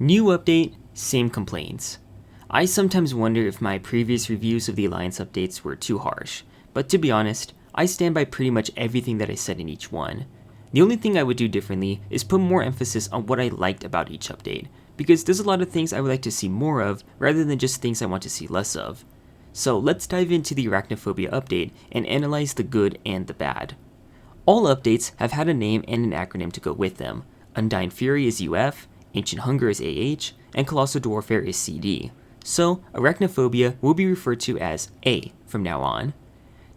New update, same complaints. I sometimes wonder if my previous reviews of the Alliance updates were too harsh, but to be honest, I stand by pretty much everything that I said in each one. The only thing I would do differently is put more emphasis on what I liked about each update, because there's a lot of things I would like to see more of rather than just things I want to see less of. So let's dive into the Arachnophobia update and analyze the good and the bad. All updates have had a name and an acronym to go with them. Undying Fury is UF, Ancient Hunger is AH, and Colossal Dwarfare is CD. So, Arachnophobia will be referred to as A from now on.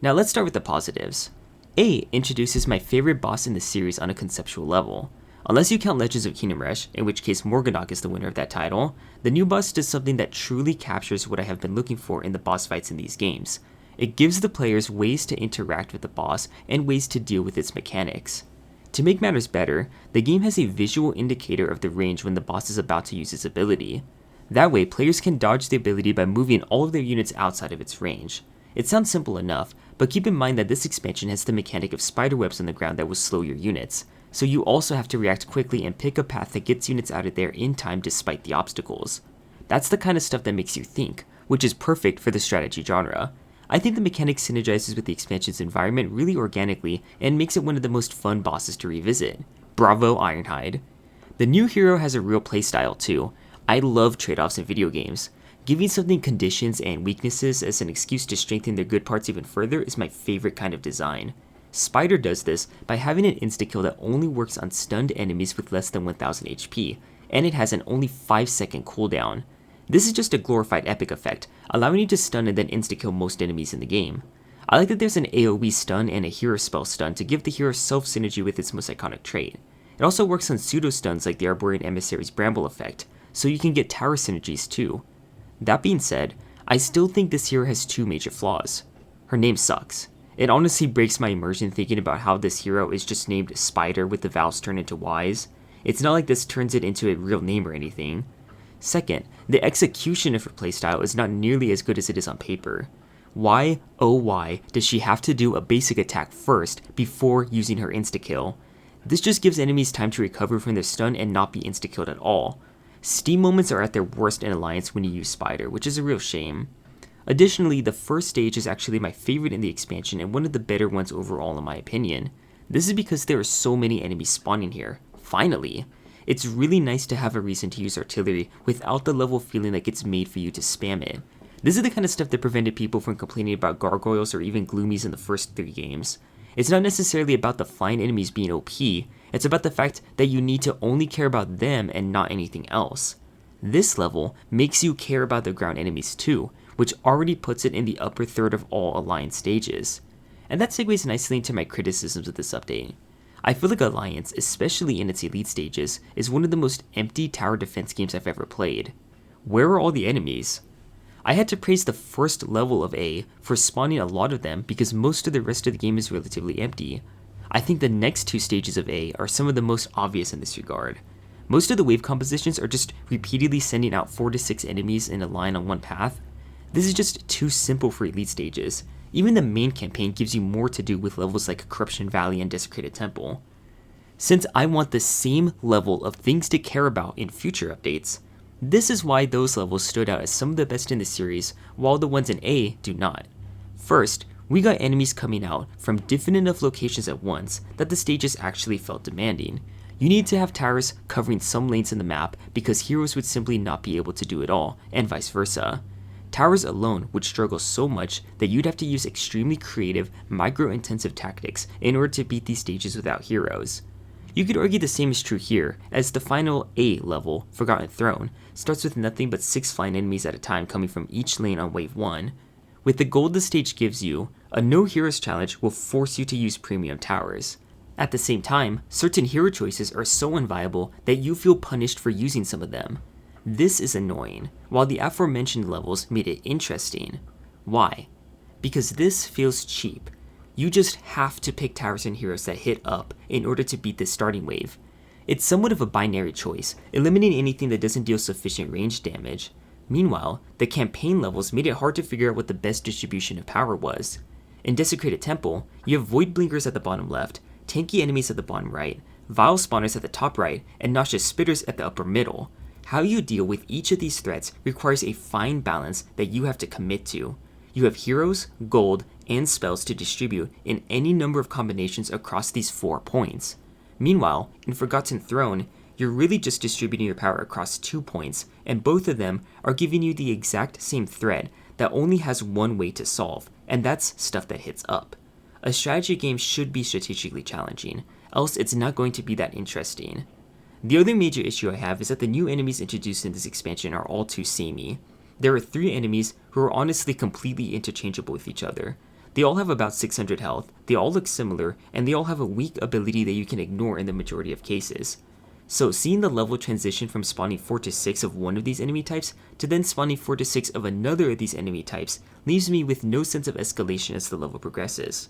Now let's start with the positives. A introduces my favorite boss in the series on a conceptual level. Unless you count Legends of Kingdom Rush, in which case Morganok is the winner of that title, the new boss does something that truly captures what I have been looking for in the boss fights in these games. It gives the players ways to interact with the boss and ways to deal with its mechanics. To make matters better, the game has a visual indicator of the range when the boss is about to use its ability. That way, players can dodge the ability by moving all of their units outside of its range. It sounds simple enough, but keep in mind that this expansion has the mechanic of spiderwebs on the ground that will slow your units, so you also have to react quickly and pick a path that gets units out of there in time despite the obstacles. That's the kind of stuff that makes you think, which is perfect for the strategy genre. I think the mechanic synergizes with the expansion's environment really organically and makes it one of the most fun bosses to revisit. Bravo, Ironhide. The new hero has a real playstyle too. I love trade-offs in video games. Giving something conditions and weaknesses as an excuse to strengthen their good parts even further is my favorite kind of design. Spider does this by having an insta-kill that only works on stunned enemies with less than 1000 HP, and it has an only 5-second cooldown. This is just a glorified epic effect, allowing you to stun and then insta-kill most enemies in the game. I like that there's an AoE stun and a hero spell stun to give the hero self-synergy with its most iconic trait. It also works on pseudo-stuns like the Arborean Emissary's Bramble effect, so you can get tower synergies too. That being said, I still think this hero has two major flaws. Her name sucks. It honestly breaks my immersion thinking about how this hero is just named Spider with the vowels turned into Y's. It's not like this turns it into a real name or anything. Second, the execution of her playstyle is not nearly as good as it is on paper. Why, oh why, does she have to do a basic attack first before using her insta-kill? This just gives enemies time to recover from their stun and not be insta-killed at all. Steam moments are at their worst in Alliance when you use Spider, which is a real shame. Additionally, the first stage is actually my favorite in the expansion and one of the better ones overall in my opinion. This is because there are so many enemies spawning here. Finally! It's really nice to have a reason to use artillery without the level feeling like it's made for you to spam it. This is the kind of stuff that prevented people from complaining about gargoyles or even gloomies in the first 3 games. It's not necessarily about the flying enemies being OP, it's about the fact that you need to only care about them and not anything else. This level makes you care about the ground enemies too, which already puts it in the upper third of all Alliance stages. And that segues nicely into my criticisms of this update. I feel like Alliance, especially in its elite stages, is one of the most empty tower defense games I've ever played. Where are all the enemies? I had to praise the first level of A for spawning a lot of them because most of the rest of the game is relatively empty. I think the next 2 stages of A are some of the most obvious in this regard. Most of the wave compositions are just repeatedly sending out 4 to 6 enemies in a line on one path. This is just too simple for elite stages. Even the main campaign gives you more to do with levels like Corruption Valley and Desecrated Temple. Since I want the same level of things to care about in future updates, this is why those levels stood out as some of the best in the series, while the ones in A do not. First, we got enemies coming out from different enough locations at once that the stages actually felt demanding. You need to have towers covering some lanes in the map because heroes would simply not be able to do it all, and vice versa. Towers alone would struggle so much that you'd have to use extremely creative, micro-intensive tactics in order to beat these stages without heroes. You could argue the same is true here, as the final A level, Forgotten Throne, starts with nothing but 6 flying enemies at a time coming from each lane on wave 1. With the gold the stage gives you, a no heroes challenge will force you to use premium towers. At the same time, certain hero choices are so unviable that you feel punished for using some of them. This is annoying, while the aforementioned levels made it interesting. Why? Because this feels cheap. You just have to pick towers and heroes that hit up in order to beat this starting wave. It's somewhat of a binary choice, eliminating anything that doesn't deal sufficient range damage. Meanwhile, the campaign levels made it hard to figure out what the best distribution of power was. In Desecrated Temple, you have Void Blinkers at the bottom left, tanky enemies at the bottom right, Vile Spawners at the top right, and Nauseous Spitters at the upper middle. How you deal with each of these threats requires a fine balance that you have to commit to. You have heroes, gold, and spells to distribute in any number of combinations across these 4 points. Meanwhile, in Forgotten Throne, you're really just distributing your power across 2 points, and both of them are giving you the exact same threat that only has one way to solve, and that's stuff that hits up. A strategy game should be strategically challenging, else it's not going to be that interesting. The other major issue I have is that the new enemies introduced in this expansion are all too samey. There are 3 enemies who are honestly completely interchangeable with each other. They all have about 600 health, they all look similar, and they all have a weak ability that you can ignore in the majority of cases. So seeing the level transition from spawning 4 to 6 of one of these enemy types to then spawning 4 to 6 of another of these enemy types leaves me with no sense of escalation as the level progresses.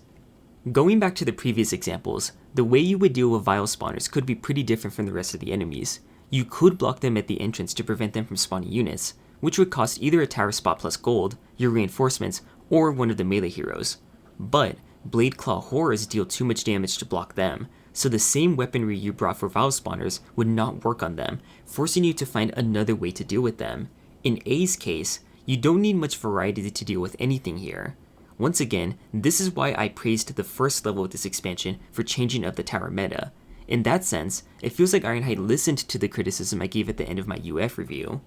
Going back to the previous examples, the way you would deal with vile spawners could be pretty different from the rest of the enemies. You could block them at the entrance to prevent them from spawning units, which would cost either a tower spot plus gold, your reinforcements, or one of the melee heroes. But Blade Claw Horrors deal too much damage to block them, so the same weaponry you brought for vile spawners would not work on them, forcing you to find another way to deal with them. In A's case, you don't need much variety to deal with anything here. Once again, this is why I praised the first level of this expansion for changing up the tower meta. In that sense, it feels like Ironhide listened to the criticism I gave at the end of my UF review.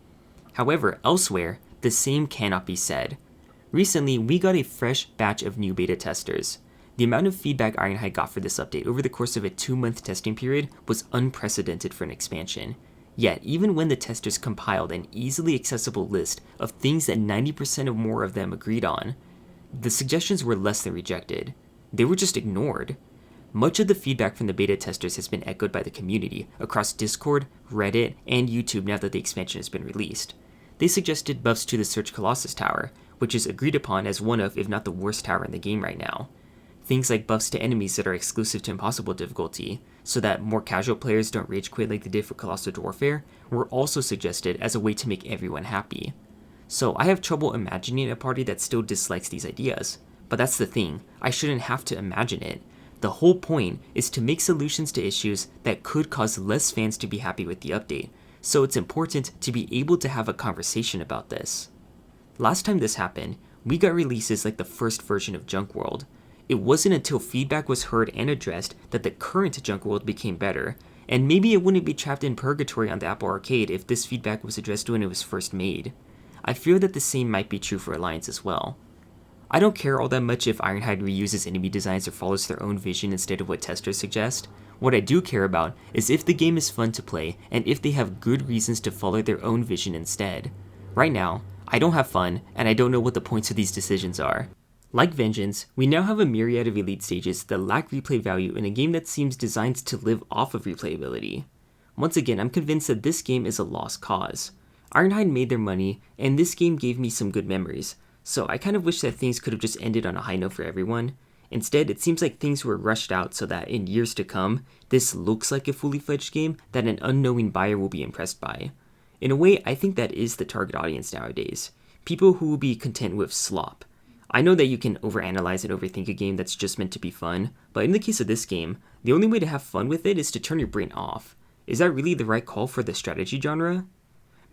However, elsewhere, the same cannot be said. Recently, we got a fresh batch of new beta testers. The amount of feedback Ironhide got for this update over the course of a 2-month testing period was unprecedented for an expansion. Yet, even when the testers compiled an easily accessible list of things that 90% or more of them agreed on, the suggestions were less than rejected. They were just ignored. Much of the feedback from the beta testers has been echoed by the community across Discord, Reddit, and YouTube now that the expansion has been released. They suggested buffs to the Search Colossus tower, which is agreed upon as one of, if not the worst tower in the game right now. Things like buffs to enemies that are exclusive to impossible difficulty, so that more casual players don't rage quit like they did for Colossal Dwarfare, were also suggested as a way to make everyone happy. So I have trouble imagining a party that still dislikes these ideas. But that's the thing, I shouldn't have to imagine it. The whole point is to make solutions to issues that could cause less fans to be happy with the update, so it's important to be able to have a conversation about this. Last time this happened, we got releases like the first version of Junk World. It wasn't until feedback was heard and addressed that the current Junk World became better, and maybe it wouldn't be trapped in purgatory on the Apple Arcade if this feedback was addressed when it was first made. I fear that the same might be true for Alliance as well. I don't care all that much if Ironhide reuses enemy designs or follows their own vision instead of what testers suggest. What I do care about is if the game is fun to play and if they have good reasons to follow their own vision instead. Right now, I don't have fun and I don't know what the points of these decisions are. Like Vengeance, we now have a myriad of elite stages that lack replay value in a game that seems designed to live off of replayability. Once again, I'm convinced that this game is a lost cause. Ironhide made their money, and this game gave me some good memories, so I kind of wish that things could have just ended on a high note for everyone. Instead, it seems like things were rushed out so that in years to come, this looks like a fully fledged game that an unknowing buyer will be impressed by. In a way, I think that is the target audience nowadays. People who will be content with slop. I know that you can overanalyze and overthink a game that's just meant to be fun, but in the case of this game, the only way to have fun with it is to turn your brain off. Is that really the right call for the strategy genre?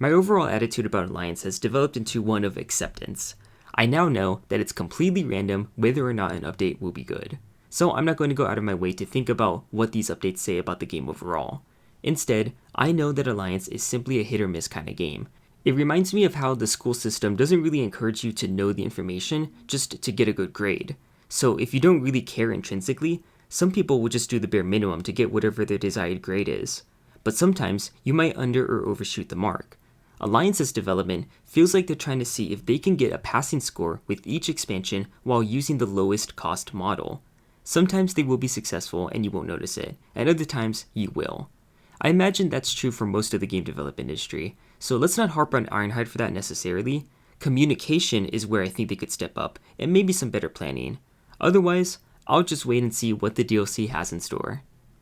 My overall attitude about Alliance has developed into one of acceptance. I now know that it's completely random whether or not an update will be good. So I'm not going to go out of my way to think about what these updates say about the game overall. Instead, I know that Alliance is simply a hit or miss kind of game. It reminds me of how the school system doesn't really encourage you to know the information just to get a good grade. So if you don't really care intrinsically, some people will just do the bare minimum to get whatever their desired grade is. But sometimes you might under or overshoot the mark. Alliance's development feels like they're trying to see if they can get a passing score with each expansion while using the lowest cost model. Sometimes they will be successful and you won't notice it, and other times you will. I imagine that's true for most of the game development industry, so let's not harp on Ironhide for that necessarily. Communication is where I think they could step up, and maybe some better planning. Otherwise, I'll just wait and see what the DLC has in store.